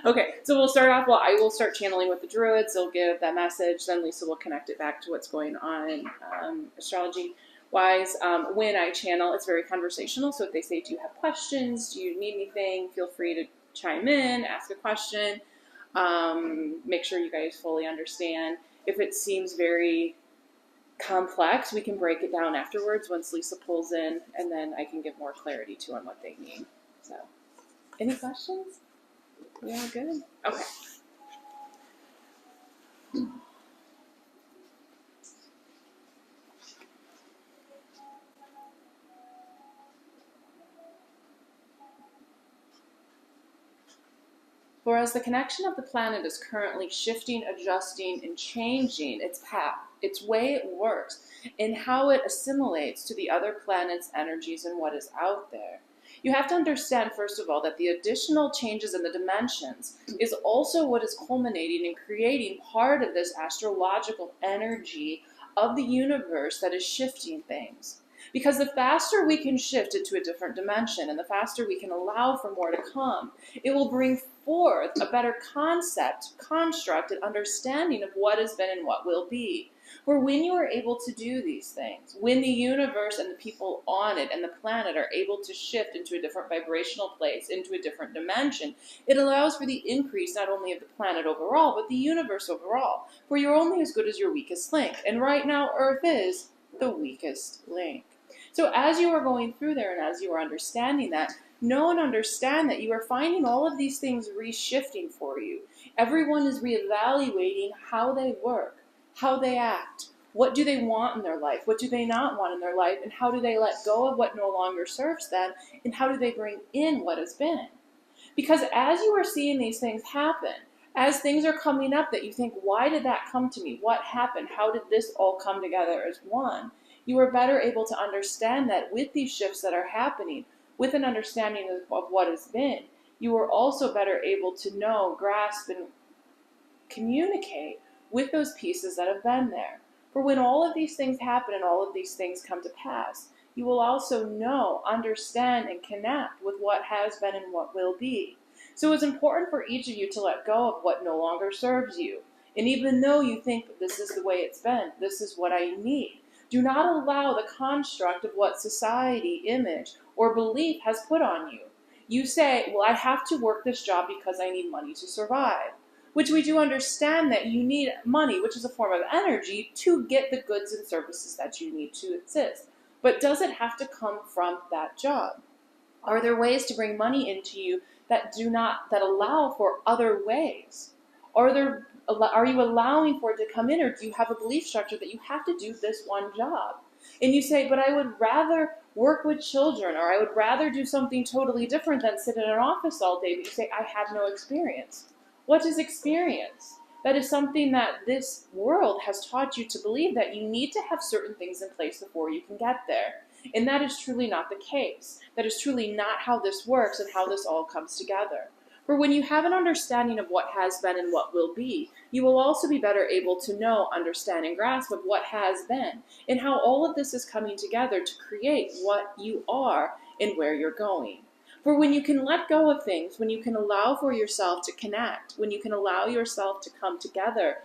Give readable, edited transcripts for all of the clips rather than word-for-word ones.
Okay, so we'll start off. Well, I will start channeling with the Druids. They'll give that message. Then Lisa will connect it back to what's going on astrology-wise. When I channel, it's very conversational. So if they say, do you have questions? Do you need anything? Feel free to chime in, ask a question. Make sure you guys fully understand. If it seems very complex, we can break it down afterwards once Lisa pulls in, and then I can give more clarity to on what they mean. So, any questions? We all good? Okay. For as the connection of the planet is currently shifting, adjusting, and changing its path, its way it works, and how it assimilates to the other planets' energies and what is out there, you have to understand, first of all, that the additional changes in the dimensions is also what is culminating and creating part of this astrological energy of the universe that is shifting things. Because the faster we can shift into a different dimension and the faster we can allow for more to come, it will bring forth a better concept, construct, and understanding of what has been and what will be. For when you are able to do these things, when the universe and the people on it and the planet are able to shift into a different vibrational place, into a different dimension, it allows for the increase not only of the planet overall, but the universe overall. For you're only as good as your weakest link. And right now, Earth is the weakest link. So as you are going through there and as you are understanding that, know and understand that you are finding all of these things reshifting for you. Everyone is reevaluating how they work, how they act, what do they want in their life, what do they not want in their life, and how do they let go of what no longer serves them, and how do they bring in what has been. Because as you are seeing these things happen, as things are coming up that you think, why did that come to me? What happened? How did this all come together as one? You are better able to understand that with these shifts that are happening, with an understanding of what has been, you are also better able to know, grasp, and communicate with those pieces that have been there. For when all of these things happen and all of these things come to pass, you will also know, understand, and connect with what has been and what will be. So it's important for each of you to let go of what no longer serves you. And even though you think that this is the way it's been, this is what I need, do not allow the construct of what society, image, or belief has put on you. You say, well, I have to work this job because I need money to survive. Which we do understand that you need money, which is a form of energy, to get the goods and services that you need to exist. But does it have to come from that job? Are there ways to bring money into you that allow for other ways? Are you allowing for it to come in, or do you have a belief structure that you have to do this one job? And you say, but I would rather work with children, or I would rather do something totally different than sit in an office all day, but you say, I have no experience. What is experience? That is something that this world has taught you to believe, that you need to have certain things in place before you can get there. And that is truly not the case. That is truly not how this works and how this all comes together. For when you have an understanding of what has been and what will be, you will also be better able to know, understand, and grasp of what has been, and how all of this is coming together to create what you are and where you're going. For when you can let go of things, when you can allow for yourself to connect, when you can allow yourself to come together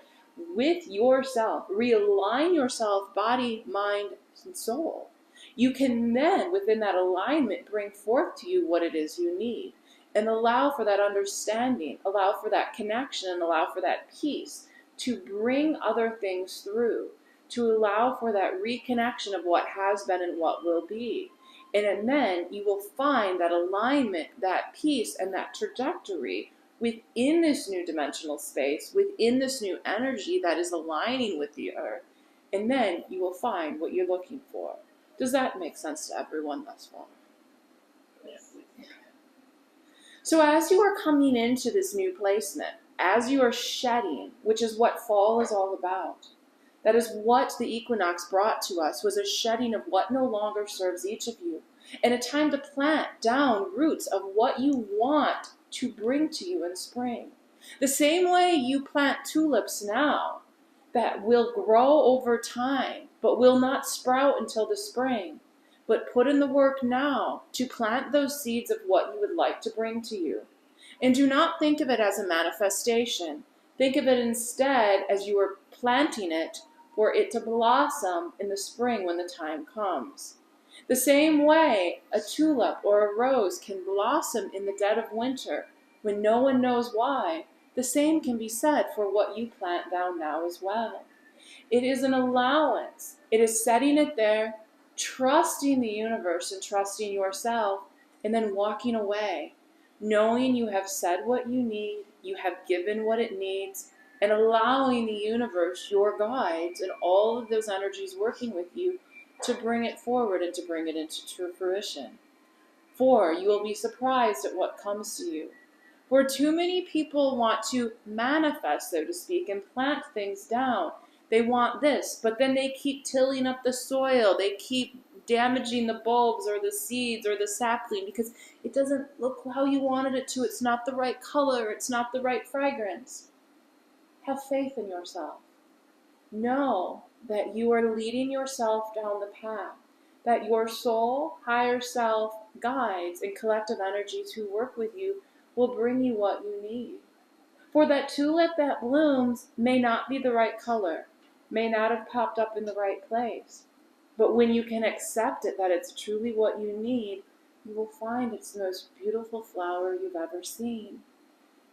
with yourself, realign yourself, body, mind, and soul, you can then, within that alignment, bring forth to you what it is you need. And allow for that understanding, allow for that connection, and allow for that peace to bring other things through, to allow for that reconnection of what has been and what will be. And then you will find that alignment, that peace, and that trajectory within this new dimensional space, within this new energy that is aligning with the earth. And then you will find what you're looking for. Does that make sense to everyone thus far? Yes. So as you are coming into this new placement, as you are shedding, which is what fall is all about, that is what the equinox brought to us, was a shedding of what no longer serves each of you, and a time to plant down roots of what you want to bring to you in spring. The same way you plant tulips now that will grow over time, but will not sprout until the spring. But put in the work now to plant those seeds of what you would like to bring to you. And do not think of it as a manifestation. Think of it instead as you are planting it for it to blossom in the spring when the time comes. The same way a tulip or a rose can blossom in the dead of winter when no one knows why, the same can be said for what you plant down now as well. It is an allowance. It is setting it there, trusting the universe and trusting yourself, and then walking away, knowing you have said what you need, you have given what it needs, and allowing the universe, your guides, and all of those energies working with you to bring it forward and to bring it into true fruition. For you will be surprised at what comes to you. For too many people want to manifest, so to speak, and plant things down. They want this, but then they keep tilling up the soil. They keep damaging the bulbs or the seeds or the sapling because it doesn't look how you wanted it to. It's not the right color. It's not the right fragrance. Have faith in yourself. Know that you are leading yourself down the path, that your soul, higher self, guides, and collective energies who work with you will bring you what you need. For that tulip that blooms may not be the right color, may not have popped up in the right place. But when you can accept it, that it's truly what you need, you will find it's the most beautiful flower you've ever seen.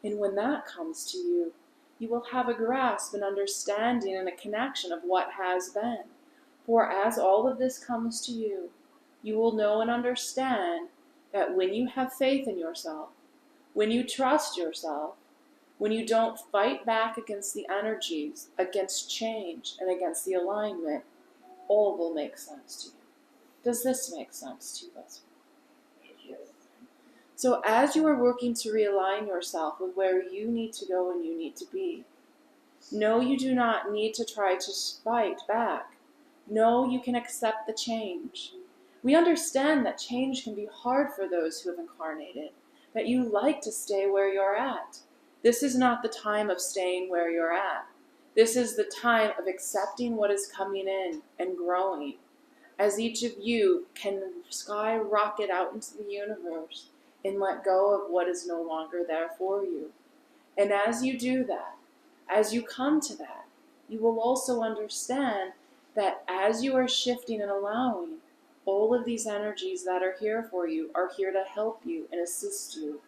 And when that comes to you, you will have a grasp, an understanding, and a connection of what has been. For as all of this comes to you, you will know and understand that when you have faith in yourself, when you trust yourself, when you don't fight back against the energies, against change, and against the alignment, all will make sense to you. Does this make sense to you, Leslie? Yes. So as you are working to realign yourself with where you need to go and you need to be, no, you do not need to try to fight back. No, you can accept the change. We understand that change can be hard for those who have incarnated, that you like to stay where you're at. This is not the time of staying where you're at. This is the time of accepting what is coming in and growing, as each of you can skyrocket out into the universe and let go of what is no longer there for you. And as you do that, as you come to that, you will also understand that as you are shifting and allowing, all of these energies that are here for you are here to help you and assist you.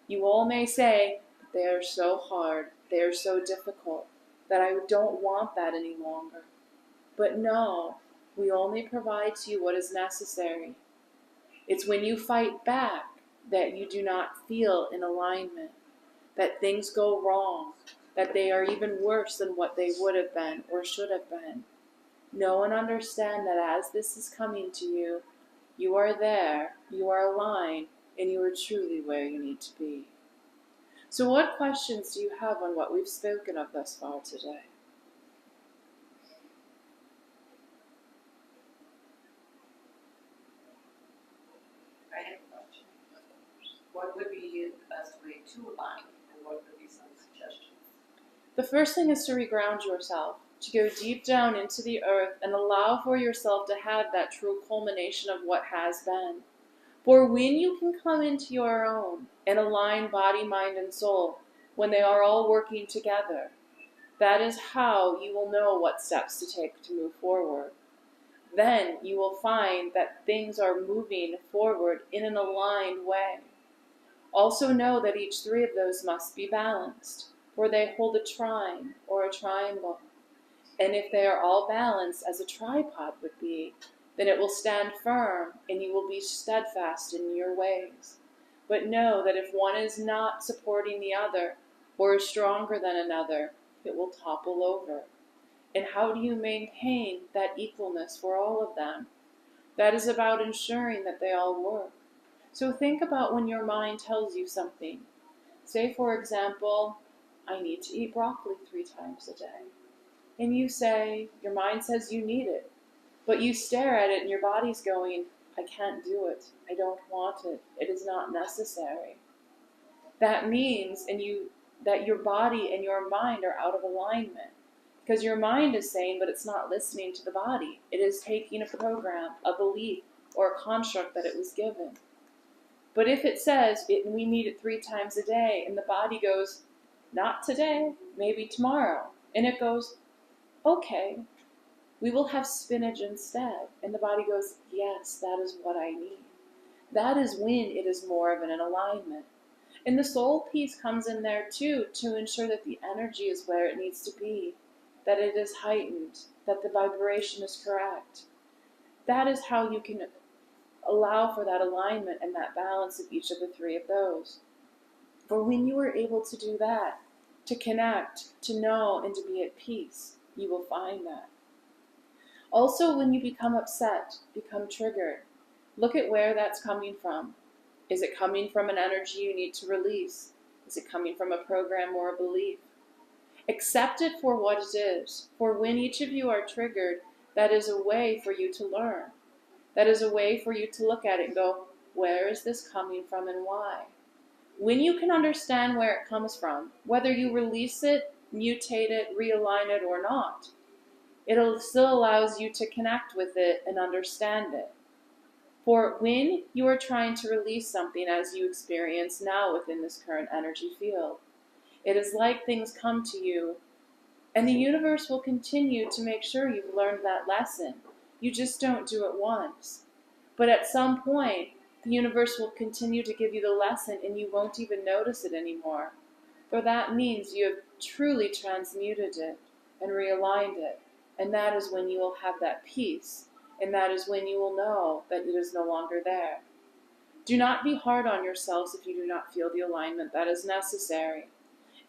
You all may say, they are so hard, they are so difficult, that I don't want that any longer. But no, we only provide to you what is necessary. It's when you fight back that you do not feel in alignment, that things go wrong, that they are even worse than what they would have been or should have been. Know and understand that as this is coming to you, you are there, you are aligned, and you are truly where you need to be. So what questions do you have on what we've spoken of thus far today? I have a question. What would be the best way to align, and what would be some suggestions? The first thing is to reground yourself, to go deep down into the earth and allow for yourself to have that true culmination of what has been. For when you can come into your own and align body, mind, and soul, when they are all working together, that is how you will know what steps to take to move forward. Then you will find that things are moving forward in an aligned way. Also know that each three of those must be balanced, for they hold a trine or a triangle. And if they are all balanced as a tripod would be, then it will stand firm and you will be steadfast in your ways. But know that if one is not supporting the other or is stronger than another, it will topple over. And how do you maintain that equalness for all of them? That is about ensuring that they all work. So think about when your mind tells you something. Say, for example, I need to eat broccoli 3 times a day. And you say, your mind says you need it. But you stare at it and your body's going, I can't do it. I don't want it. It is not necessary. That means that your body and your mind are out of alignment. Because your mind is saying, but it's not listening to the body. It is taking a program, a belief, or a construct that it was given. But if it says we need it 3 times a day, and the body goes, not today, maybe tomorrow, and it goes, okay, we will have spinach instead, and the body goes, yes, that is what I need. That is when it is more of an alignment. And the soul piece comes in there too, to ensure that the energy is where it needs to be, that it is heightened, that the vibration is correct. That is how you can allow for that alignment and that balance of each of the 3 of those. For when you are able to do that, to connect, to know, and to be at peace, you will find that. Also, when you become upset, become triggered, look at where that's coming from. Is it coming from an energy you need to release? Is it coming from a program or a belief? Accept it for what it is. For when each of you are triggered, that is a way for you to learn. That is a way for you to look at it and go, where is this coming from and why? When you can understand where it comes from, whether you release it, mutate it, realign it, or not, it still allows you to connect with it and understand it. For when you are trying to release something as you experience now within this current energy field, it is like things come to you, and the universe will continue to make sure you've learned that lesson. You just don't do it once. But at some point, the universe will continue to give you the lesson, and you won't even notice it anymore. For that means you have truly transmuted it and realigned it. And that is when you will have that peace. And that is when you will know that it is no longer there. Do not be hard on yourselves if you do not feel the alignment that is necessary.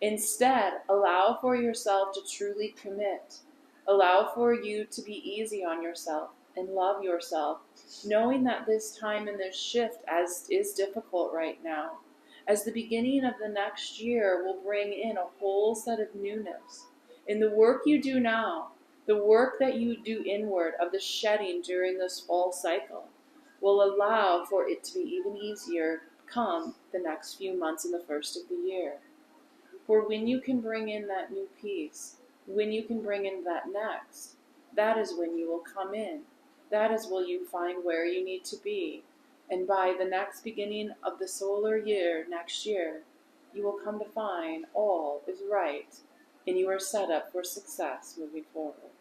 Instead, allow for yourself to truly commit. Allow for you to be easy on yourself and love yourself, knowing that this time and this shift as is difficult right now, as the beginning of the next year will bring in a whole set of newness. In the work you do now, the work that you do inward of the shedding during this fall cycle will allow for it to be even easier come the next few months in the first of the year. For when you can bring in that new piece, when you can bring in that next, that is when you will come in. That is when you find where you need to be. And by the next beginning of the solar year, next year, you will come to find all is right, and you are set up for success moving forward.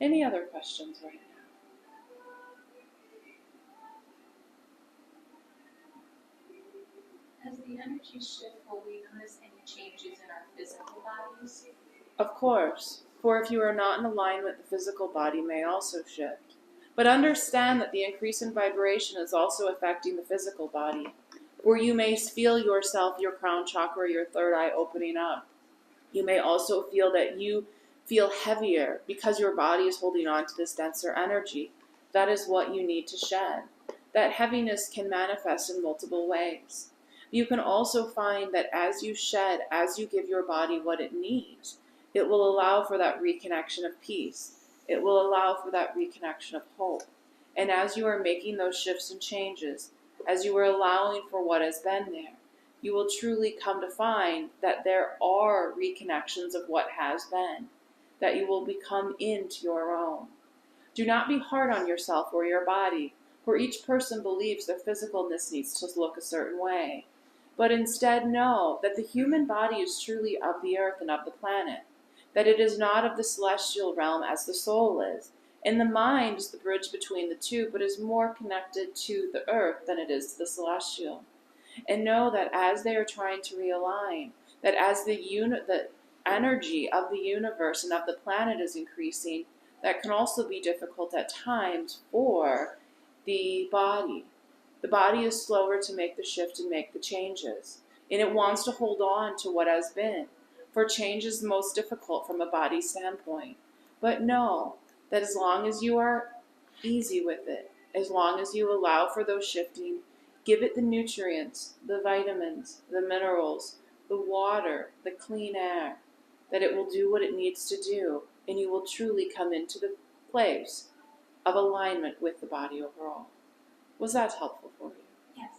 Any other questions right now? As the energies shift, will we notice any changes in our physical bodies? Of course, for if you are not in alignment, the physical body may also shift. But understand that the increase in vibration is also affecting the physical body, where you may feel yourself, your crown chakra, your third eye opening up. You may also feel that you feel heavier because your body is holding on to this denser energy. That is what you need to shed. That heaviness can manifest in multiple ways. You can also find that as you shed, as you give your body what it needs, it will allow for that reconnection of peace. It will allow for that reconnection of hope. And as you are making those shifts and changes, as you are allowing for what has been there, you will truly come to find that there are reconnections of what has been, that you will become into your own. Do not be hard on yourself or your body, for each person believes their physicalness needs to look a certain way. But instead know that the human body is truly of the earth and of the planet, that it is not of the celestial realm as the soul is, and the mind is the bridge between the two, but is more connected to the earth than it is to the celestial. And know that as they are trying to realign, that as the energy of the universe and of the planet is increasing, that can also be difficult at times for the body. The body is slower to make the shift and make the changes, and it wants to hold on to what has been, for change is most difficult from a body standpoint. But know that as long as you are easy with it, as long as you allow for those shifting, give it the nutrients, the vitamins, the minerals, the water, the clean air, that it will do what it needs to do, and you will truly come into the place of alignment with the body overall. Was that helpful for you? Yes.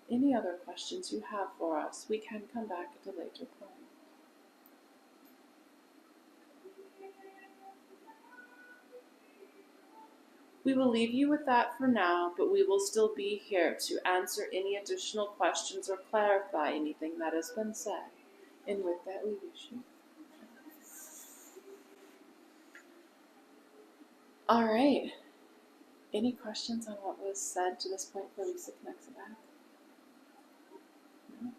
Any other questions you have for us? We can come back at a later point. We will leave you with that for now, but we will still be here to answer any additional questions or clarify anything that has been said. And with that, we wish you. All right. Any questions on what was said to this point before Lisa connects it back? No?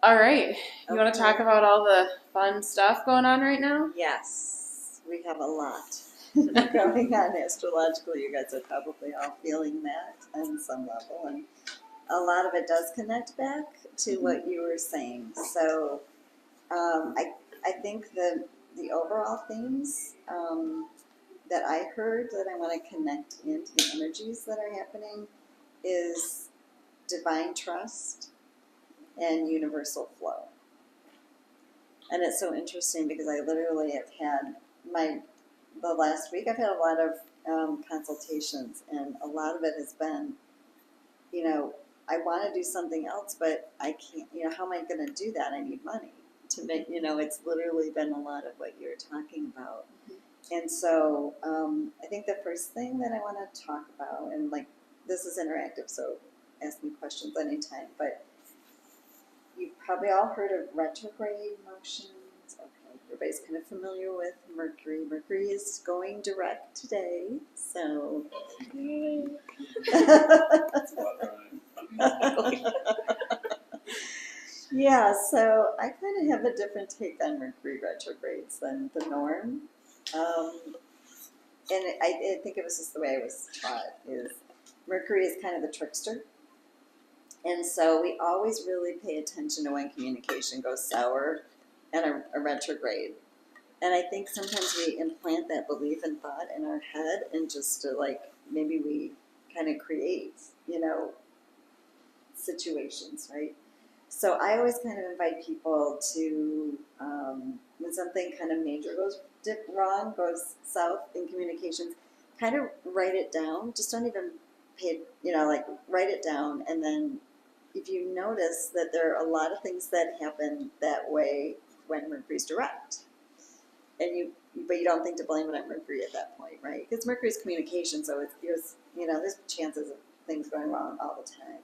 All right. You want to talk about all the fun stuff going on right now? Yes, we have a lot going on astrologically. You guys are probably all feeling that on some level, and a lot of it does connect back to what you were saying. So I think the overall themes that I heard that I want to connect into the energies that are happening is divine trust and universal flow. And it's so interesting because I literally have had the last week I've had a lot of consultations, and a lot of it has been, I want to do something else, but I can't, how am I going to do that? I need money to make, it's literally been a lot of what you're talking about. And so I think the first thing that I want to talk about, and this is interactive, so ask me questions anytime, but you've probably all heard of retrograde motions. Okay, everybody's kind of familiar with Mercury. Mercury is going direct today, so. Yeah, so I kind of have a different take on Mercury retrogrades than the norm. And I think it was just the way I was taught, is Mercury is kind of the trickster. And so we always really pay attention to when communication goes sour and a retrograde. And I think sometimes we implant that belief and thought in our head, and just to maybe we kind of create, situations, right? So I always kind of invite people to, when something kind of major goes wrong, goes south in communications, kind of write it down. Just don't even pay, write it down. And then if you notice that there are a lot of things that happen that way when Mercury's direct, but you don't think to blame it on Mercury at that point, right? Because Mercury's communication, so there's chances of things going wrong all the time.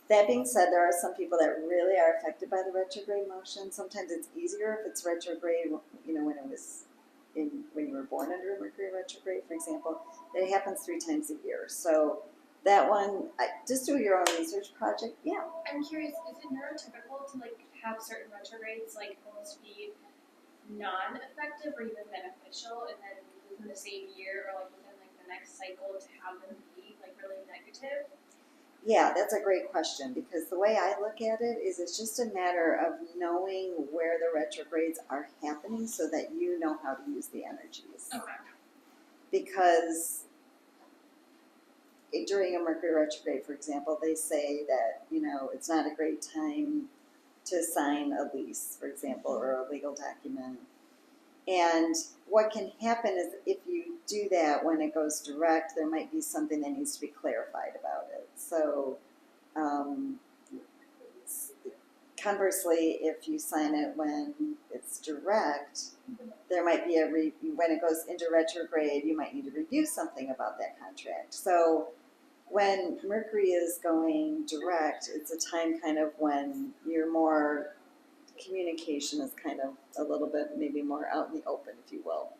That being said, there are some people that really are affected by the retrograde motion. Sometimes it's easier if it's retrograde, when you were born under a Mercury retrograde, for example. That it happens 3 times a year. So that one, just do your own research project. Yeah. I'm curious, is it neurotypical to have certain retrogrades almost be non-effective or even beneficial, and then within the same year or within the next cycle to have them be really negative? Yeah, that's a great question, because the way I look at it is it's just a matter of knowing where the retrogrades are happening so that you know how to use the energies. Okay. Because during a Mercury retrograde, for example, they say that, it's not a great time to sign a lease, for example, or a legal document. And what can happen is if you do that when it goes direct, there might be something that needs to be clarified about it. So conversely, if you sign it when it's direct, there might be when it goes into retrograde, you might need to review something about that contract. So when Mercury is going direct, it's a time kind of when you're more, communication is kind of a little bit maybe more out in the open, if you will.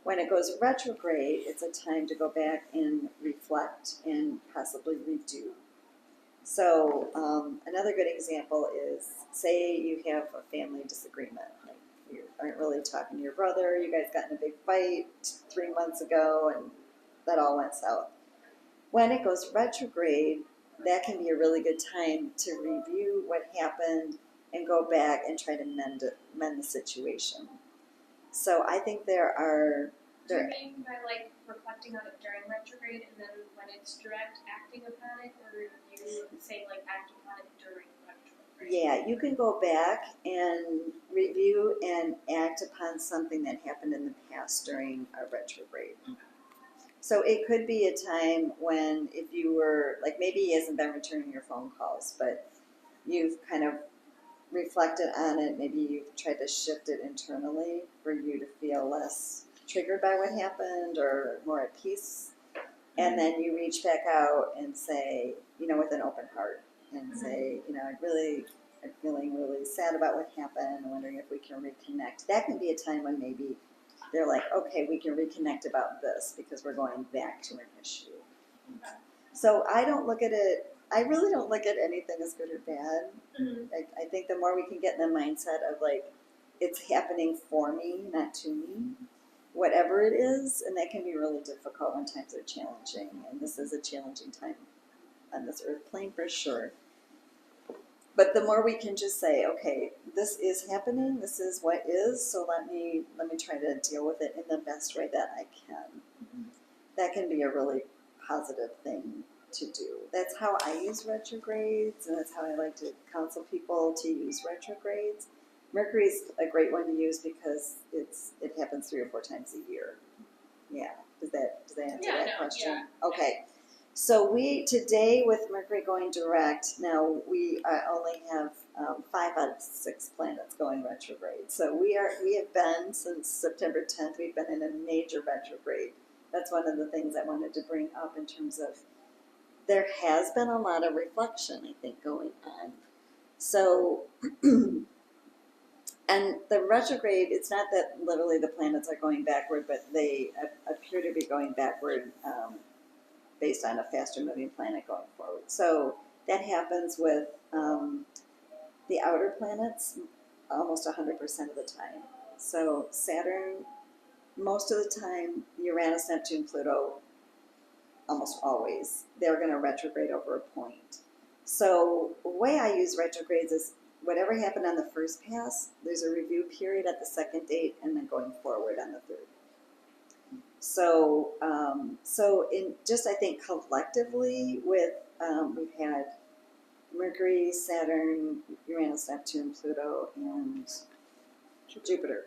When it goes retrograde, it's a time to go back and reflect and possibly redo. So another good example is, say you have a family disagreement. You aren't really talking to your brother, you guys got in a big fight 3 months ago, and that all went south. When it goes retrograde, that can be a really good time to review what happened and go back and try to mend the situation. So I think Do you mean by reflecting on it during retrograde and then when it's direct, acting upon it, or you say act upon it during retrograde? Yeah, you can go back and review and act upon something that happened in the past during a retrograde. So it could be a time when, if you were, maybe he hasn't been returning your phone calls, but you've kind of reflected on it, maybe you've tried to shift it internally for you to feel less triggered by what happened or more at peace. And then you reach back out and say, with an open heart and say, I'm feeling really sad about what happened. I'm wondering if we can reconnect. That can be a time when maybe they're like, okay, we can reconnect about this because we're going back to an issue. So I really don't look at anything as good or bad. I think the more we can get in the mindset of like, it's happening for me, not to me, whatever it is, and that can be really difficult when times are challenging, and this is a challenging time on this earth plane for sure. But the more we can just say, okay, this is happening, this is what is, so let me try to deal with it in the best way that I can. That can be a really positive thing to do. That's how I use retrogrades, and that's how I like to counsel people to use retrogrades. Mercury's a great one to use because it happens 3 or 4 times a year. Yeah. Does that answer that question? Yeah. Okay. So today with Mercury going direct, now we only have 5 out of 6 planets going retrograde. So we have been, since September 10th, we've been in a major retrograde. That's one of the things I wanted to bring up in terms of there has been a lot of reflection, I think, going on. So, and the retrograde, it's not that literally the planets are going backward, but they appear to be going backward based on a faster moving planet going forward. So that happens with the outer planets almost 100% of the time. So Saturn, most of the time, Uranus, Neptune, Pluto, almost always, they're going to retrograde over a point. So the way I use retrogrades is whatever happened on the first pass, there's a review period at the second date and then going forward on the third. So, in just I think collectively with we've had Mercury, Saturn, Uranus, Neptune, Pluto, and Jupiter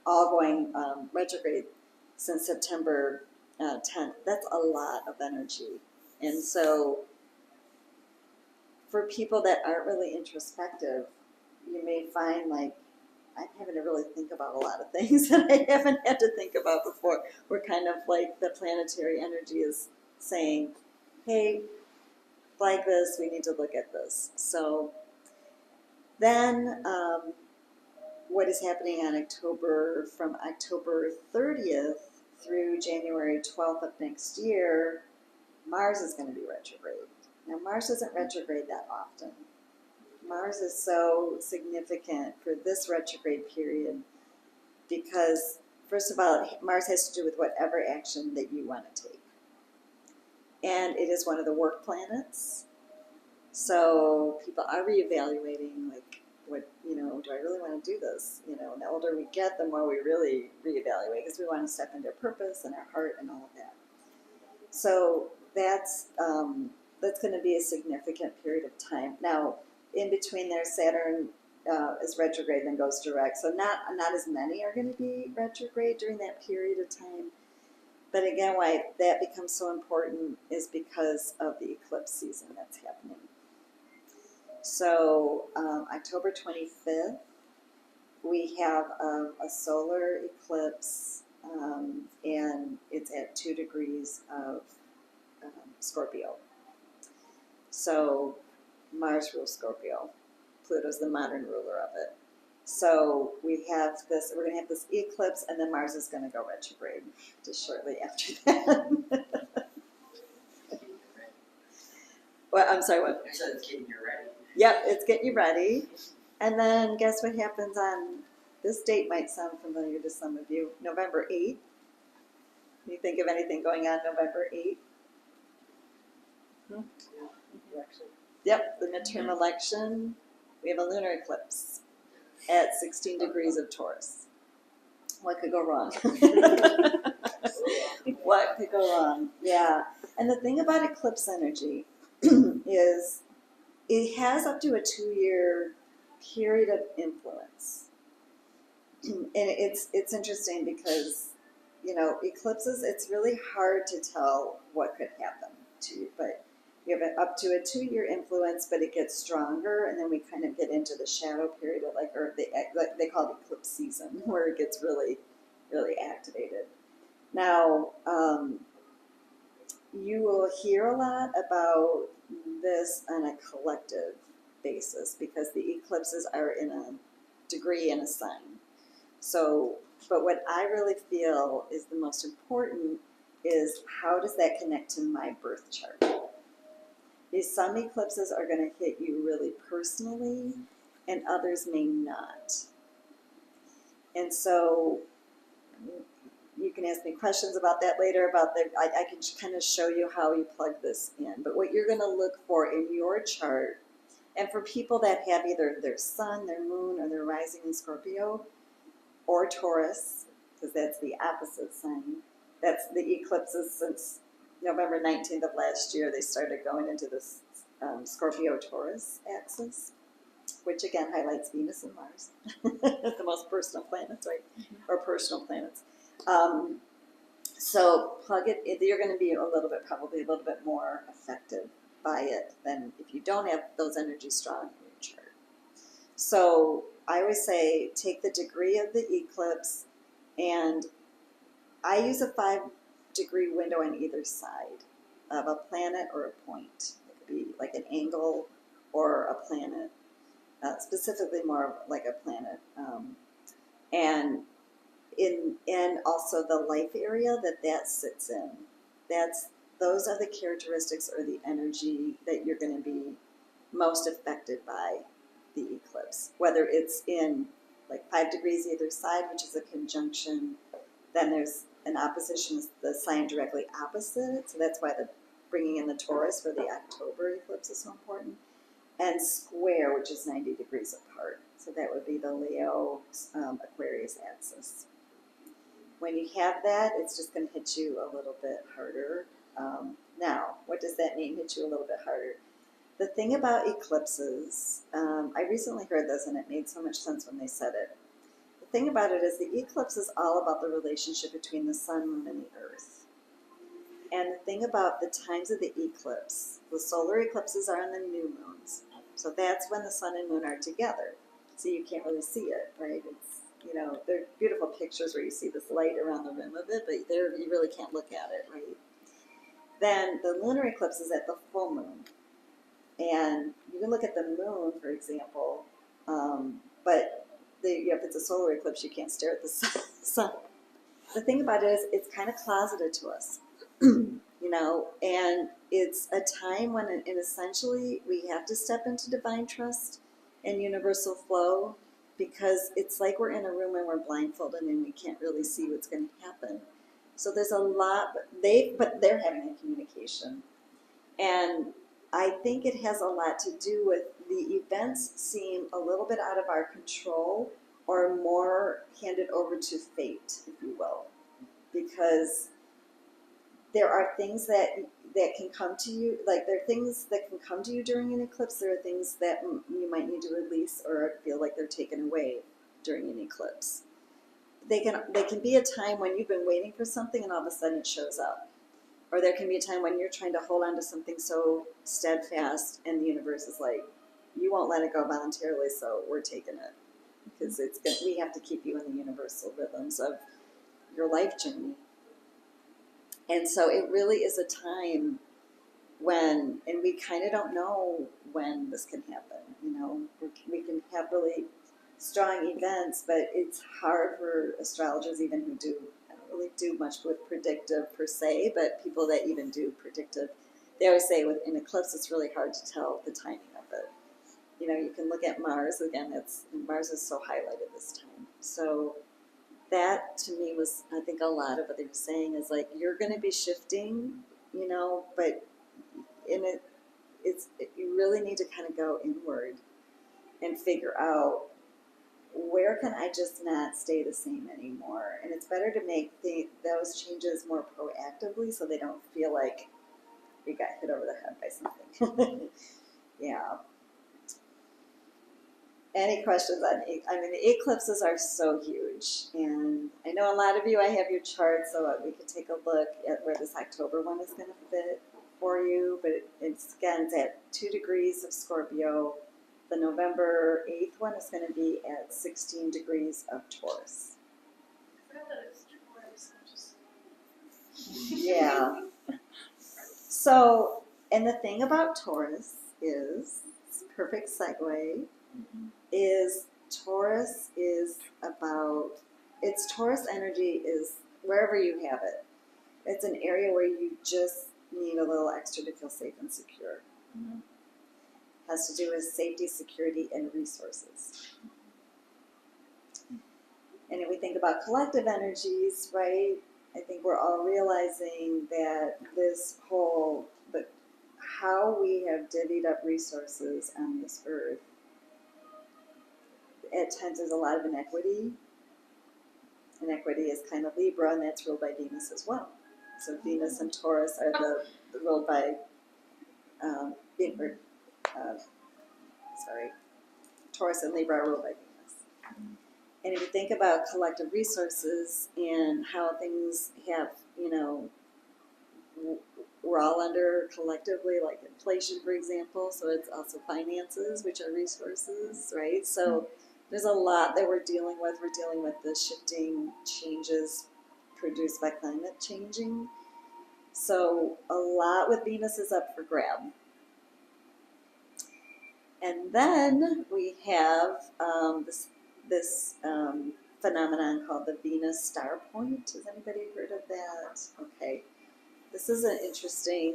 all going retrograde since September 10th. That's a lot of energy, and so for people that aren't really introspective, you may find like I'm having to really think about a lot of things that I haven't had to think about before. We're kind of like the planetary energy is saying, hey, like this, we need to look at this. So then what is happening on from October 30th through January 12th of next year, Mars is going to be retrograde. Now, Mars doesn't retrograde that often. Mars is so significant for this retrograde period because, first of all, Mars has to do with whatever action that you want to take. And it is one of the work planets. So people are reevaluating, like, do I really want to do this? And the older we get, the more we really reevaluate because we want to step into purpose and our heart and all of that. So that's going to be a significant period of time. Now, in between there, Saturn is retrograde, then goes direct. So not as many are going to be retrograde during that period of time. But again, why that becomes so important is because of the eclipse season that's happening. So October 25th, we have a solar eclipse, and it's at 2 degrees of Scorpio. So Mars rules Scorpio. Pluto's the modern ruler of it. So we're going to have this eclipse, and then Mars is going to go retrograde just shortly after that. Well, I'm sorry, what? I said it's getting you ready. Yep, it's getting you ready. And then guess what happens on, this date might sound familiar to some of you, November 8th. Can you think of anything going on November 8th? Yep, the midterm election. We have a lunar eclipse at 16 degrees of Taurus. What could go wrong? What could go wrong? Yeah. And the thing about eclipse energy is it has up to a 2-year period of influence. And it's interesting because, eclipses, it's really hard to tell what could happen to you, but you have up to a 2-year influence, but it gets stronger, and then we kind of get into the shadow period of they call it eclipse season, where it gets really, really activated. Now, you will hear a lot about this on a collective basis because the eclipses are in a degree and a sign. So, but what I really feel is the most important is how does that connect to my birth chart? These some eclipses are going to hit you really personally and others may not. And so you can ask me questions about that later about I can kind of show you how you plug this in. But what you're going to look for in your chart, and for people that have either their sun, their moon, or their rising in Scorpio, or Taurus, because that's the opposite sign. That's the eclipses since November 19th of last year. They started going into this Scorpio-Taurus axis, which again highlights Venus and Mars, the most personal planets, right? Or personal planets. So plug it in. You're going to be probably a little bit more affected by it than if you don't have those energies strong in your chart. So I always say take the degree of the eclipse, and I use a 5-degree window on either side of a planet or a point. It could be like an angle or a planet, specifically more like a planet. And also the life area that sits in. Those are the characteristics or the energy that you're going to be most affected by the eclipse. Whether it's in like 5 degrees either side, which is a conjunction, then there's an opposition, the sign directly opposite. So that's why bringing in the Taurus for the October eclipse is so important. And square, which is 90 degrees apart. So that would be the Leo Aquarius axis. When you have that, it's just going to hit you a little bit harder. Now, what does that mean, hit you a little bit harder? The thing about eclipses, I recently heard this and it made so much sense when they said it. The thing about it is the eclipse is all about the relationship between the sun, moon, and the earth. And the thing about the times of the eclipse, the solar eclipses are on the new moons. So that's when the sun and moon are together. So you can't really see it, right? They're beautiful pictures where you see this light around the rim of it, but you really can't look at it, right? Then the lunar eclipse is at the full moon. And you can look at the moon, for example, but if it's a solar eclipse, you can't stare at the sun. The thing about it is it's kind of closeted to us, and it's a time when essentially we have to step into divine trust and universal flow, because it's like we're in a room and we're blindfolded and we can't really see what's going to happen. So there's a lot, but they're having a communication. And I think it has a lot to do with the events seem a little bit out of our control or more handed over to fate, if you will. Because there are things that can come to you, like there are things that can come to you during an eclipse. There are things that you might need to release or feel like they're taken away during an eclipse. They can be a time when you've been waiting for something and all of a sudden it shows up. Or there can be a time when you're trying to hold on to something so steadfast and the universe is like, you won't let it go voluntarily, so we're taking it. Because we have to keep you in the universal rhythms of your life journey. And so it really is a time when, and we kind of don't know when this can happen. We can have really strong events, but it's hard for astrologers even who don't really do much with predictive per se, but people that even do predictive, they always say with an eclipse it's really hard to tell the timing of it. You can look at Mars, again, Mars is so highlighted this time. So that to me was, I think a lot of what they were saying is like, you're going to be shifting, but you really need to kind of go inward and figure out where can I just not stay the same anymore. And it's better to make those changes more proactively so they don't feel like you got hit over the head by something. Yeah. Any questions on the eclipses are so huge, and I know a lot of you, I have your chart, so we could take a look at where this October one is going to fit for you, but it's at 2 degrees of Scorpio. The November 8th one is going to be at 16 degrees of Taurus. I forgot that it's Taurus, not just Yeah. So, and the thing about Taurus is, it's a perfect segue, is Taurus is about, it's Taurus energy is wherever you have it. It's an area where you just need a little extra to feel safe and secure. Has to do with safety, security, and resources. And if we think about collective energies, right, I think we're all realizing that this whole, but how we have divvied up resources on this earth, at times there's a lot of inequity. Inequity is kind of Libra, and that's ruled by Venus as well. So Venus and Taurus are the ruled by, Taurus and Libra are ruled by Venus. And if you think about collective resources and how things have, we're all under collectively, like inflation, for example, so it's also finances, which are resources, right? So there's a lot that we're dealing with. We're dealing with the shifting changes produced by climate changing. So a lot with Venus is up for grab. And then we have this phenomenon called the Venus star point. Has anybody heard of that? Okay. This is an interesting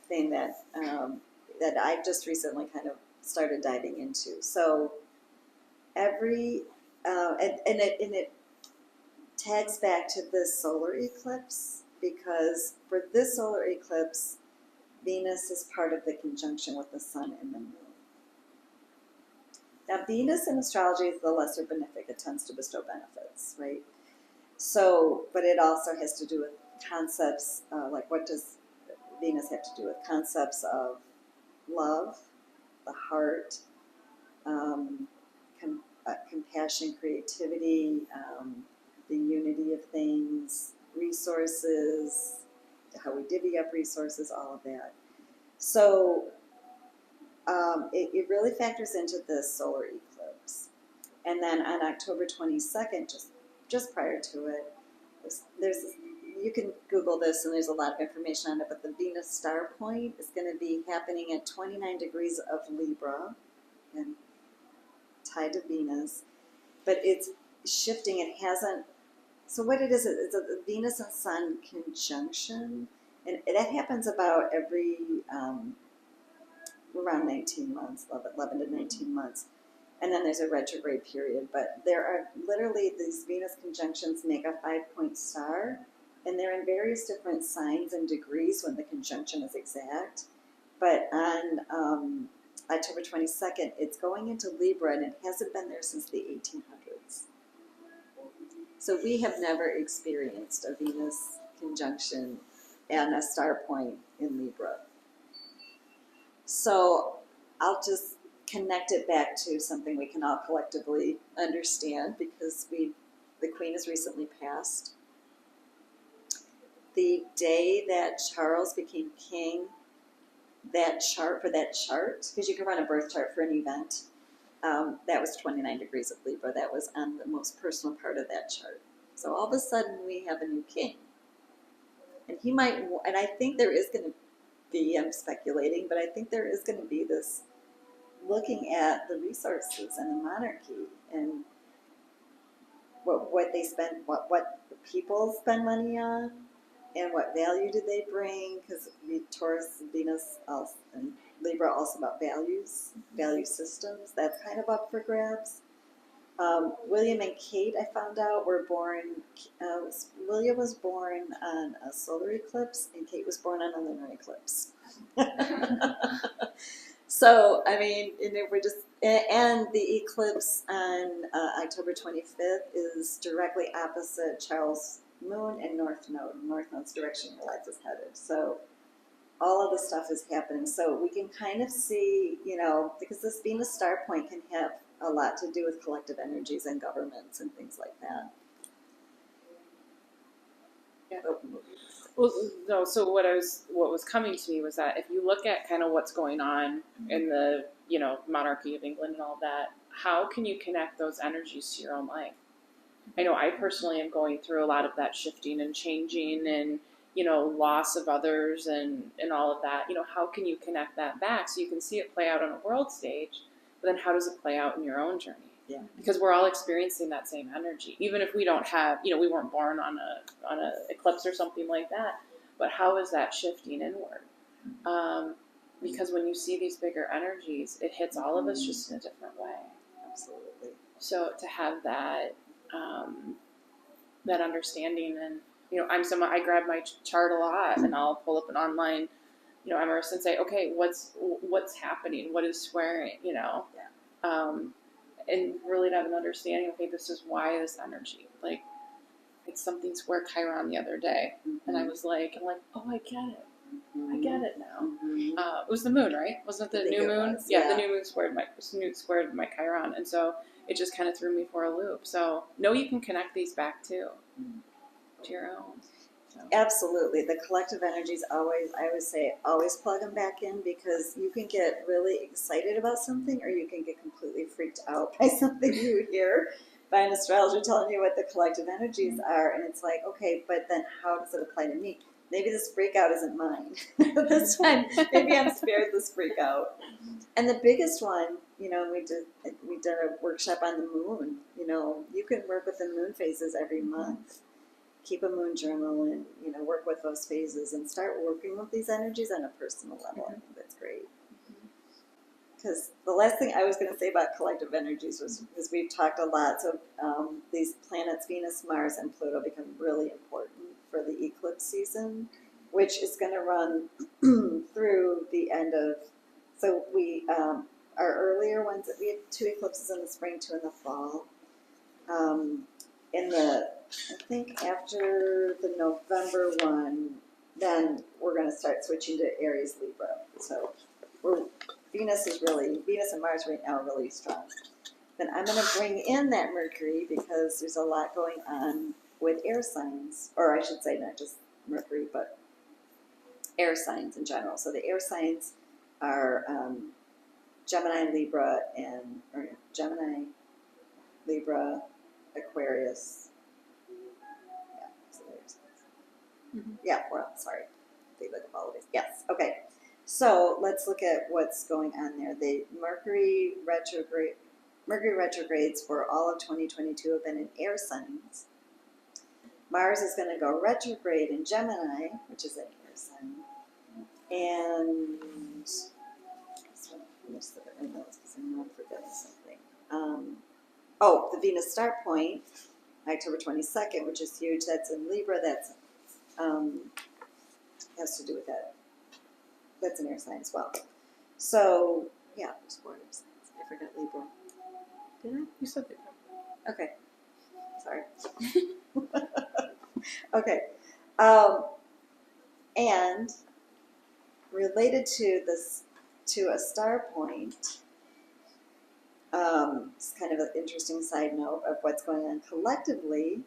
thing that I've just recently kind of started diving into. So every and it tags back to this solar eclipse, because for this solar eclipse, Venus is part of the conjunction with the sun and the moon. Now, Venus in astrology is the lesser benefic. It tends to bestow benefits, right? So, but it also has to do with concepts, like what does Venus have to do with? Concepts of love, the heart, compassion, creativity, the unity of things, resources, how we divvy up resources, all of that. So it really factors into this solar eclipse. And then on October 22nd, just prior to it, there's you can Google this, and there's a lot of information on it, but the Venus star point is going to be happening at 29 degrees of Libra and tied to Venus, but it's shifting. It hasn't. So what it is, it's a Venus and Sun conjunction, and that happens about every around 19 months, 11 to 19 months. And then there's a retrograde period. But there are literally these Venus conjunctions make a 5-point star, and they're in various different signs and degrees when the conjunction is exact. But on October 22nd, it's going into Libra, and it hasn't been there since the 1800s. So we have never experienced a Venus conjunction and a star point in Libra. So I'll just connect it back to something we can all collectively understand, because the Queen has recently passed. The day that Charles became king, that chart, because you can run a birth chart for an event, that was 29 degrees of Libra. That was on the most personal part of that chart. So all of a sudden we have a new king. And he might, and I think there is going to be, I'm speculating, but I think there is going to be this looking at the resources and the monarchy and what they spend, what the people spend money on, and what value do they bring, because Taurus, Venus, and Libra also about values, value systems. That's kind of up for grabs. William and Kate, I found out, were born, William was born on a solar eclipse, and Kate was born on a lunar eclipse. So, I mean, and the eclipse on October 25th is directly opposite Charles' moon and North Node. North Node's direction your life is headed. So all of this stuff is happening. So we can kind of see, because this Venus star point can have a lot to do with collective energies and governments and things like that. Yeah. Well, no. So what was coming to me was that if you look at kind of what's going on in the monarchy of England and all that, how can you connect those energies to your own life? I know I personally am going through a lot of that shifting and changing and, loss of others and all of that. How can you connect that back so you can see it play out on a world stage, but then how does it play out in your own journey? Yeah. Because we're all experiencing that same energy, even if we don't have, we weren't born on a eclipse or something like that. But how is that shifting inward? Because when you see these bigger energies, it hits all of us just in a different way. Absolutely. So to have that that understanding, and I grab my chart a lot, and I'll pull up an online Emerson and say, okay, what's happening? What is squaring? And really to have an understanding. Okay, this is why this energy. Like, it's something square Chiron the other day, and I'm like, oh, I get it. I get it now. It was the moon, right? Wasn't it the new moon? Yeah, the new moon squared my Chiron, and so it just kind of threw me for a loop. So you can connect these back to your own. So. Absolutely. The collective energies I always say, always plug them back in, because you can get really excited about something, or you can get completely freaked out by something you hear by an astrologer telling you what the collective energies are. And it's like, okay, but then how does it apply to me? Maybe this freak out isn't mine. This time, maybe I'm spared this freak out. And the biggest one, we did a workshop on the moon. You can work with the moon phases every month. Keep a moon journal and, work with those phases and start working with these energies on a personal level. I think that's great. Because the last thing I was going to say about collective energies was, because we've talked a lot, so these planets, Venus, Mars, and Pluto, become really important for the eclipse season, which is going to run through the end of, so we, our earlier ones, we had 2 eclipses in the spring, 2 in the fall. I think after the November one, then we're going to start switching to Aries, Libra. So Venus and Mars right now are really strong. Then I'm going to bring in that Mercury, because there's a lot going on with air signs, or I should say not just Mercury, but air signs in general. So the air signs are Gemini, Libra, Aquarius. Yeah, well, sorry. They look at all of these. Yes, okay. So let's look at what's going on there. The Mercury retrogrades for all of 2022 have been in air signs. Mars is going to go retrograde in Gemini, which is an air sign. And I missed the notes because I know I'm forgetting something. The Venus start point, October 22nd, which is huge. That's in Libra. That's has to do with that. That's an air sign as well. So, yeah, there's 4 air signs. I forgot Libra. Did I? You said Libra. Okay. Sorry. Okay. And related to this, to a star point, it's kind of an interesting side note of what's going on collectively,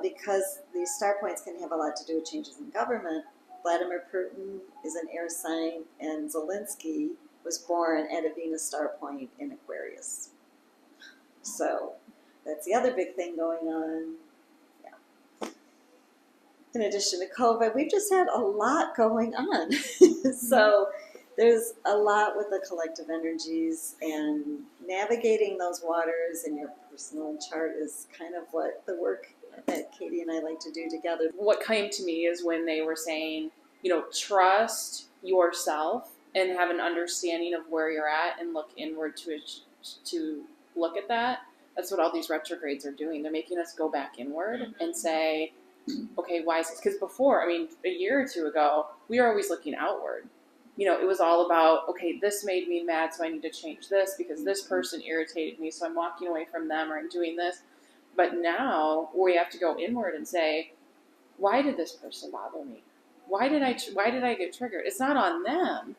because these star points can have a lot to do with changes in government. Vladimir Putin is an air sign, and Zelensky was born at a Venus star point in Aquarius. So that's the other big thing going on. Yeah. In addition to COVID, we've just had a lot going on. So there's a lot with the collective energies, and navigating those waters in your personal chart is kind of what the work that Katie and I like to do together. What came to me is when they were saying, trust yourself and have an understanding of where you're at and look inward to look at that. That's what all these retrogrades are doing. They're making us go back inward and say, okay, why is this? Because before, a year or 2 ago, we were always looking outward. It was all about, okay, this made me mad, so I need to change this because this person irritated me, so I'm walking away from them, or I'm doing this. But now we have to go inward and say, why did this person bother me? Why did I get triggered? It's not on them.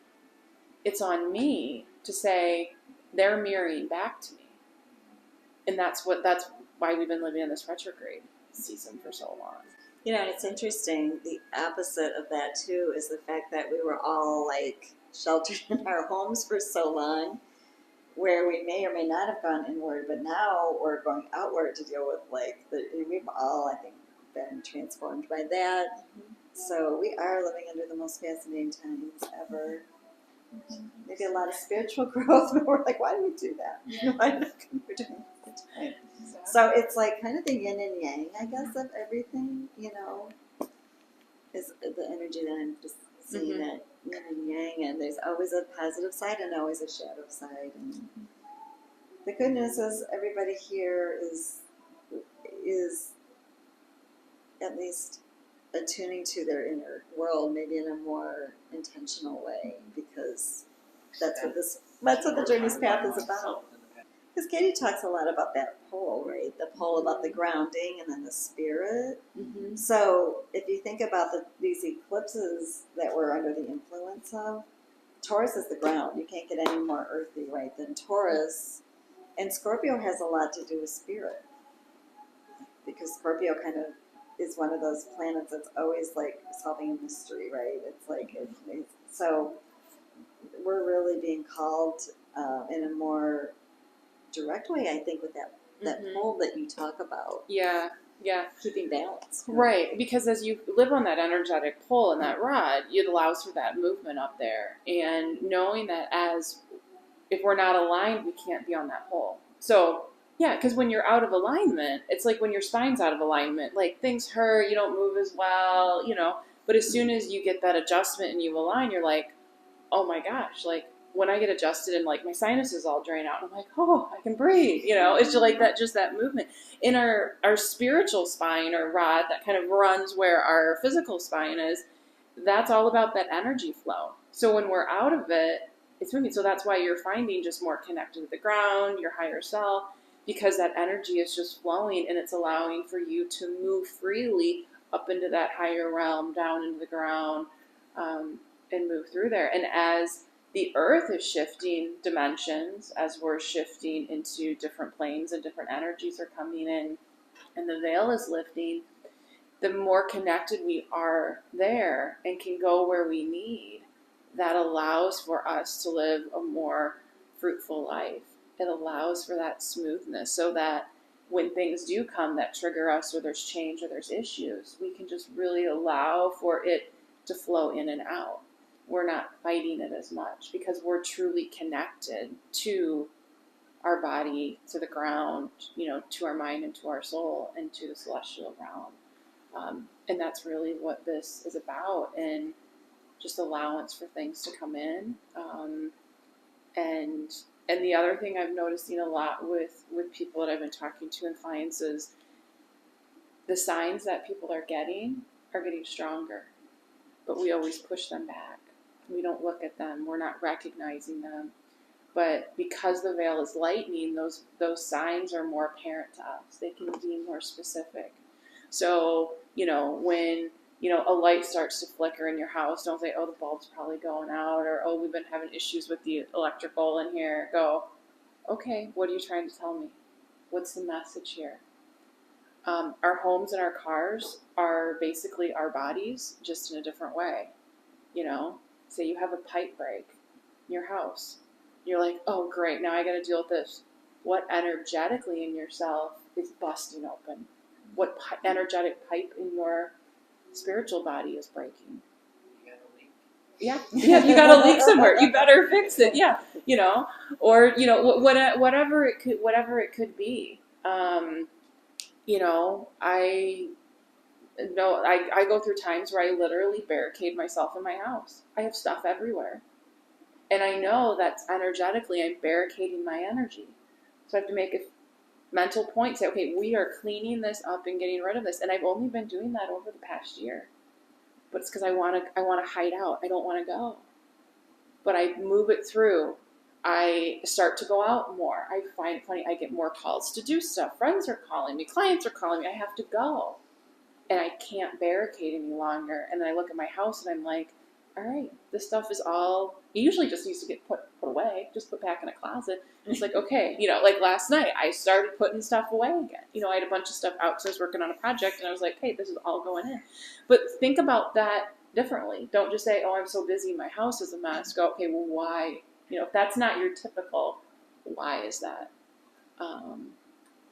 It's on me to say they're mirroring back to me. And that's why we've been living in this retrograde season for so long. It's interesting. The opposite of that, too, is the fact that we were all, sheltered in our homes for so long. where we may or may not have gone inward, but now we're going outward to deal with we've all, I think, been transformed by that. So we are living under the most fascinating times ever. Maybe a lot of spiritual growth, but we're like, why do we do that? Why do we do that? So it's like kind of the yin and yang, I guess, of everything, is the energy that I'm just seeing that yin and yang, and there's always a positive side and always a shadow side. And the good news is everybody here is at least attuning to their inner world, maybe in a more intentional way, because that's what the journey's path is about. Because Katie talks a lot about that pole, right? The pole about the grounding and then the spirit. Mm-hmm. So if you think about these eclipses that we're under the influence of, Taurus is the ground. You can't get any more earthy, right, than Taurus. And Scorpio has a lot to do with spirit. Because Scorpio kind of is one of those planets that's always like solving a mystery, right? It's like, so we're really being called in a more direct way, I think, with that pole that you talk about. Yeah. Keeping balance. Right, because as you live on that energetic pole and that rod, it allows for that movement up there. And knowing that if we're not aligned, we can't be on that pole. So, yeah, because when you're out of alignment, it's like when your spine's out of alignment, like things hurt, you don't move as well, But as soon as you get that adjustment and you align, you're like, oh my gosh, like when I get adjusted and like my sinuses all drain out, I'm like, oh, I can breathe, It's just like that movement. In our spiritual spine or rod that kind of runs where our physical spine is, that's all about that energy flow. So when we're out of it, it's moving. So that's why you're finding just more connected to the ground, your higher self, because that energy is just flowing and it's allowing for you to move freely up into that higher realm, down into the ground, and move through there. And as the earth is shifting dimensions, as we're shifting into different planes and different energies are coming in, and the veil is lifting, the more connected we are there and can go where we need, that allows for us to live a more fruitful life. It allows for that smoothness so that when things do come that trigger us or there's change or there's issues, we can just really allow for it to flow in and out. We're not fighting it as much because we're truly connected to our body, to the ground, to our mind and to our soul and to the celestial realm. And that's really what this is about, and just allowance for things to come in. And the other thing I'm noticing a lot with people that I've been talking to and clients is the signs that people are getting stronger, but we always push them back. We don't look at them. We're not recognizing them. But because the veil is lightening, those signs are more apparent to us. They can be more specific. So, when, a light starts to flicker in your house, don't say, oh, the bulb's probably going out, or, oh, we've been having issues with the electrical in here. Go, okay, what are you trying to tell me? What's the message here? Our homes and our cars are basically our bodies, just in a different way. Say you have a pipe break in your house. You're like, oh, great, now I got to deal with this. What energetically in yourself is busting open? What energetic pipe in your spiritual body is breaking? You got a leak. Yeah, you got a leak somewhere. You better fix it. Yeah, or whatever it could be. I go through times where I literally barricade myself in my house. I have stuff everywhere. And I know that energetically I'm barricading my energy. So I have to make a mental point, say, okay, we are cleaning this up and getting rid of this. And I've only been doing that over the past year. But it's because I want to hide out. I don't want to go. But I move it through. I start to go out more. I find it funny. I get more calls to do stuff. Friends are calling me. Clients are calling me. I have to go. And I can't barricade any longer. And then I look at my house and I'm like, all right, this stuff is all, it usually just needs to get put away, just put back in a closet. And it's like, okay, like last night I started putting stuff away again. I had a bunch of stuff out because I was working on a project and I was like, hey, this is all going in. But think about that differently. Don't just say, oh, I'm so busy, my house is a mess. Go, okay, well, why? If that's not your typical why is that?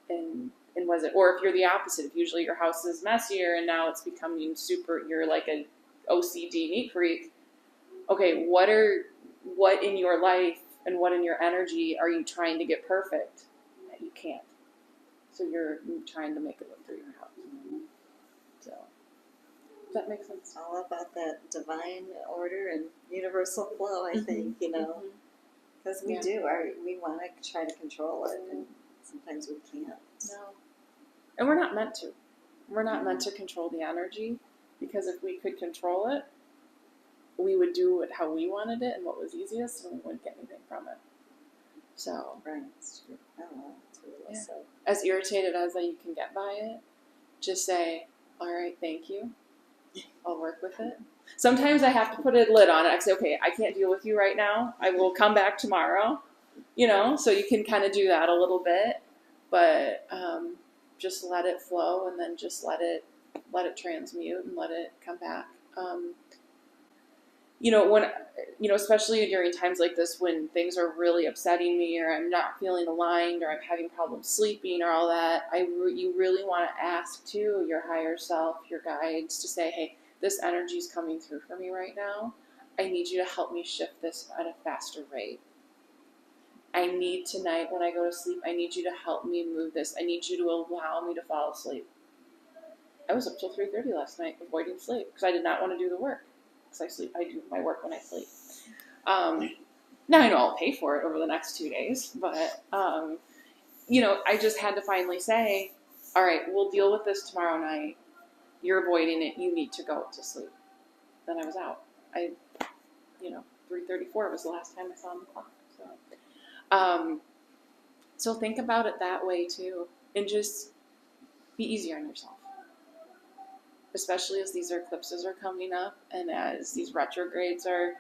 And was it, or if you're the opposite, if usually your house is messier and now it's becoming super, you're like a OCD neat freak. Okay, what in your life and what in your energy are you trying to get perfect that you can't? So you're trying to make it look through your house. So, does that make sense? It's all about that divine order and universal flow, I think, you know, because we we want to try to control it, and sometimes we can't. No. And we're not meant to. We're not meant to control the energy, because if we could control it, we would do it how we wanted it and what was easiest, and we wouldn't get anything from it. So, Right, that's true. Oh, that's really well said. as irritated as you can get by it, just say, all right, thank you. I'll work with it. Sometimes I have to put a lid on it. I say, okay, I can't deal with you right now. I will come back tomorrow. You know, so you can kind of do that a little bit, but just let it flow, and then just let it transmute and let it come back. You know, when, you know, especially during times like this when things are really upsetting me, or I'm not feeling aligned, or I'm having problems sleeping, or all that, you really want to ask to your higher self, your guides, to say, hey, this energy is coming through for me right now. I need you to help me shift this at a faster rate. I need tonight when I go to sleep, I need you to help me move this. I need you to allow me to fall asleep. I was up till 3:30 last night avoiding sleep because I did not want to do the work. Because I do my work when I sleep. Now I know I'll pay for it over the next 2 days, but you know, I just had to finally say, all right, we'll deal with this tomorrow night. You're avoiding it. You need to go to sleep. Then I was out. 3:34 was the last time I saw on the clock. So think about it that way too, and just be easy on yourself. Especially as these eclipses are coming up, and as these retrogrades are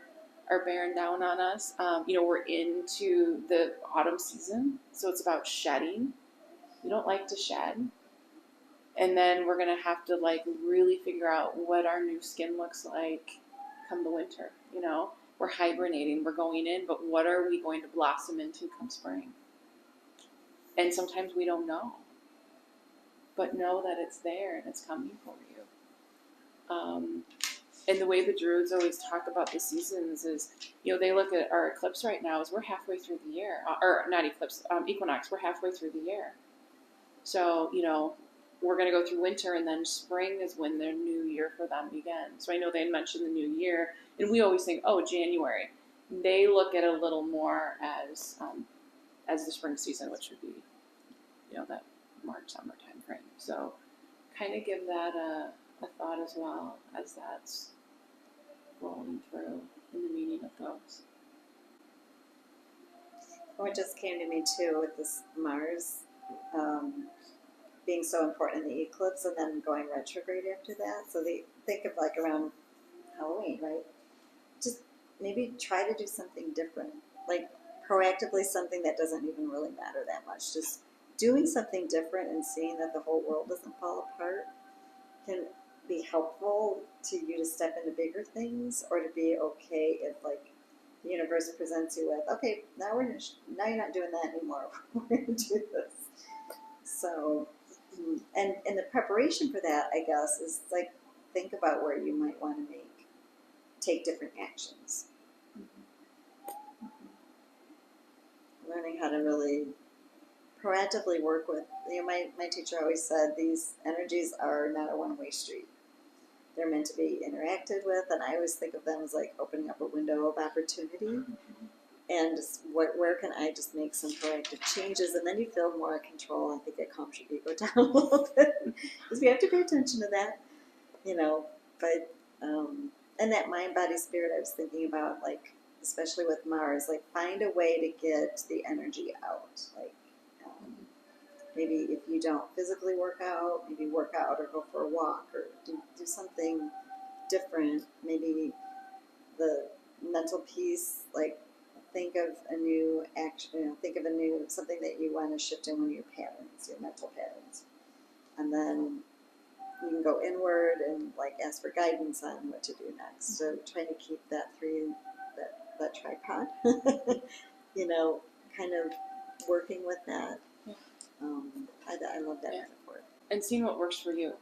bearing down on us. You know, we're into the autumn season, so it's about shedding. We don't like to shed. And then we're going to have to like really figure out what our new skin looks like come the winter. You know, we're hibernating, we're going in, but what are we going to blossom into come spring? And sometimes we don't know. But know that it's there and it's coming for you. And the way the Druids always talk about the seasons is, you know, they look at our eclipse right now as we're halfway through the year. Or not eclipse, equinox, we're halfway through the year. So, you know, we're going to go through winter, and then spring is when their new year for them begins. So I know they had mentioned the new year, and we always think, oh, January. They look at it a little more as the spring season, which would be, you know, that March, summer time frame. So kind of give that a thought as well as that's rolling through in the meaning of those. What just came to me too with this Mars being so important in the eclipse and then going retrograde after that. So they think of like around Halloween, right? Just maybe try to do something different, like proactively something that doesn't even really matter that much. Just doing something different and seeing that the whole world doesn't fall apart can be helpful to you to step into bigger things, or to be okay if like the universe presents you with, okay, now you're not doing that anymore. We're going to do this. So, and the preparation for that, I guess, is like think about where you might want to take different actions. Learning how to really proactively work with, you know, my teacher always said these energies are not a one-way street. They're meant to be interacted with, and I always think of them as like opening up a window of opportunity. And just where can I just make some proactive changes? And then you feel more in control. I think it calms your ego down a little bit, because we have to pay attention to that, you know. But and that mind, body, spirit, I was thinking about, like especially with Mars, like find a way to get the energy out. Like maybe if you don't physically work out, maybe work out or go for a walk or do something different. Maybe the mental piece, like think of a new action, you know, think of a new, something that you want to shift in one of your patterns, your mental patterns. And then you can go inward and like ask for guidance on what to do next. So trying to keep that tripod, you know, kind of working with that. Yeah. I love that Yeah. metaphor. And seeing what works for you.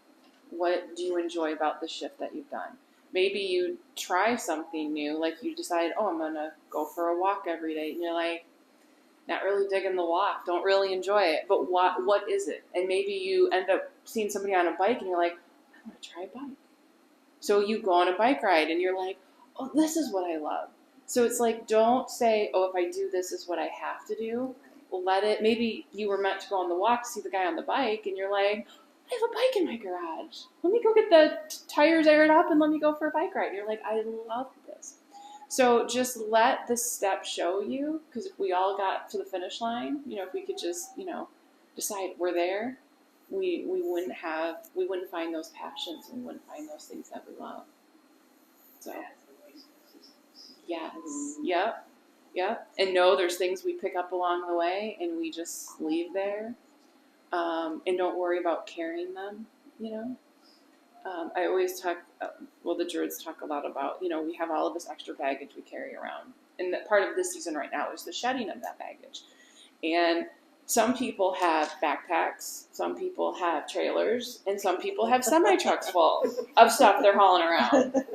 What do you enjoy about the shift that you've done? Maybe you try something new, like you decide, oh, I'm going to go for a walk every day. And you're like, not really digging the walk, don't really enjoy it. But what is it? And maybe you end up seeing somebody on a bike and you're like, I want to try a bike. So you go on a bike ride and you're like, oh, this is what I love. So it's like, don't say, oh, if I do this is what I have to do. Well, let it, maybe you were meant to go on the walk to see the guy on the bike and you're like, I have a bike in my garage. Let me go get the tires aired up and let me go for a bike ride. And you're like, I love this. So just let the step show you, because if we all got to the finish line, if we could just, decide we're there, we wouldn't find those passions and we wouldn't find those things that we love. So, yes, yep. And know there's things we pick up along the way and we just leave there. And don't worry about carrying them, I always talk, the Druids talk a lot about, we have all of this extra baggage we carry around. And that part of this season right now is the shedding of that baggage. And some people have backpacks, some people have trailers, and some people have semi-trucks full of stuff they're hauling around.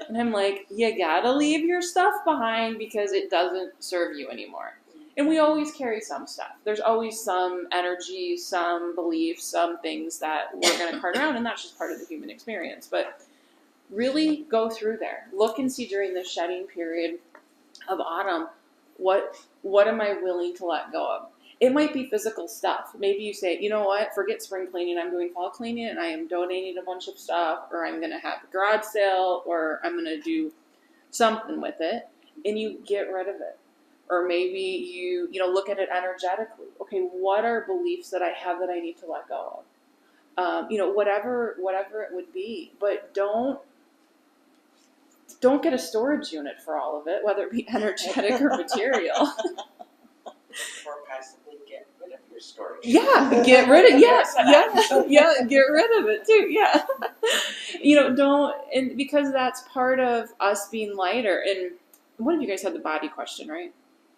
And I'm like, you gotta leave your stuff behind because it doesn't serve you anymore. And we always carry some stuff. There's always some energy, some beliefs, some things that we're going to cart around, and that's just part of the human experience. But really go through there. Look and see during the shedding period of autumn, what am I willing to let go of? It might be physical stuff. Maybe you say, you know what, forget spring cleaning. I'm doing fall cleaning, and I am donating a bunch of stuff, or I'm going to have a garage sale, or I'm going to do something with it, and you get rid of it. Or maybe you look at it energetically. Okay, what are beliefs that I have that I need to let go of? Whatever it would be. But don't get a storage unit for all of it, whether it be energetic or material. Or passively get rid of your storage. Yeah, get rid of get rid of it too. Yeah, and because that's part of us being lighter. And one of you guys had the body question, right?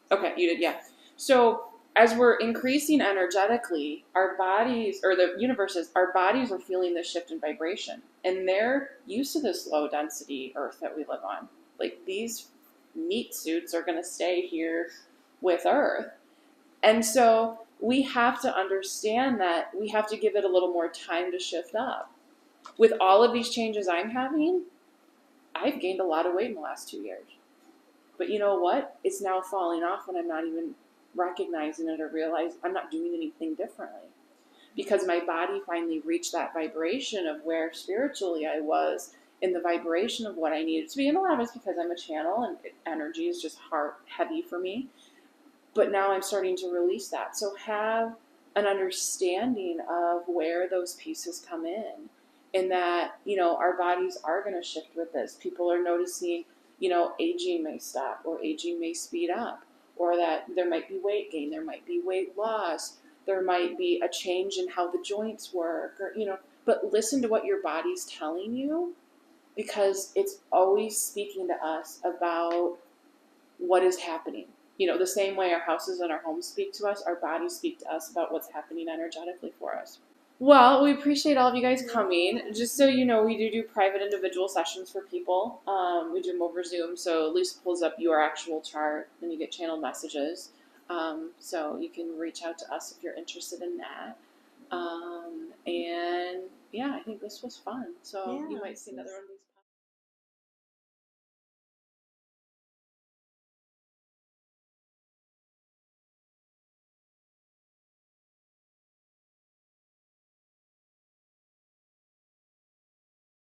Okay, you did, yeah. So as we're increasing energetically, our bodies, or the universes, our bodies are feeling this shift in vibration. And they're used to this low density earth that we live on. Like these meat suits are going to stay here with earth. And so we have to understand that we have to give it a little more time to shift up. With all of these changes I'm having, I've gained a lot of weight in the last 2 years. But you know what? It's now falling off when I'm not even recognizing it or realize I'm not doing anything differently. Because my body finally reached that vibration of where spiritually I was in the vibration of what I needed to be. And a lot of it's because I'm a channel and energy is just heavy for me. But now I'm starting to release that. So have an understanding of where those pieces come in. And that, our bodies are going to shift with this. People are noticing, aging may stop or aging may speed up, or that there might be weight gain, there might be weight loss, there might be a change in how the joints work, or, but listen to what your body's telling you, because it's always speaking to us about what is happening. The same way our houses and our homes speak to us, our bodies speak to us about what's happening energetically for us. Well, we appreciate all of you guys coming. Just so you know, we do private individual sessions for people. We do them over Zoom, so Lisa pulls up your actual chart, and you get channeled messages. So you can reach out to us if you're interested in that. And yeah, I think this was fun. So you might see another one of these.